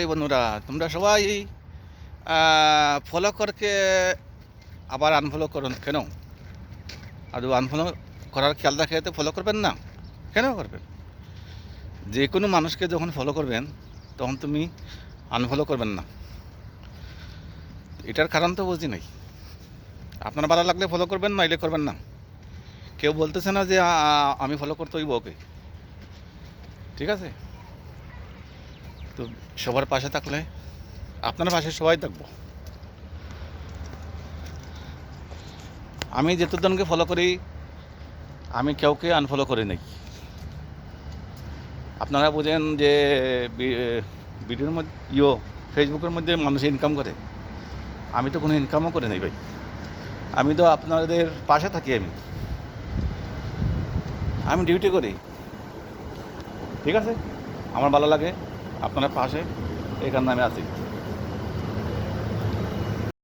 এই বন্ধুরা, তোমরা সবাই ফলো করকে আবার আনফলো করুন কেন? আর আনফলো করার খেয়াল রাখে তো ফলো করবেন না কেন করবেন? যে কোনো মানুষকে যখন ফলো করবেন তখন তুমি আনফলো করবেন না, এটার কারণ তো বুঝি নাই। আপনার ভালো লাগলে ফলো করবেন, নাইলে করবেন না। কেউ বলতেছে না যে আমি ফলো করতে হইব ওকে, ঠিক আছে? তো সবার পাশে থাকলে আপনার পাশে সবাই থাকবো। আমি যতজনকে ফলো করি আমি কাউকে আনফলো করি নাই। আপনারা বোঝেন যে ভিডিওর মধ্যে ফেসবুকের মধ্যে মানুষ ইনকাম করে, আমি তো কোনো ইনকামও করে নাই ভাই। আমি তো আপনাদের পাশে থাকি, আমি ডিউটি করি, ঠিক আছে? আমার ভালো লাগে আপনারা পাশে, এই কারণে আমি আছি।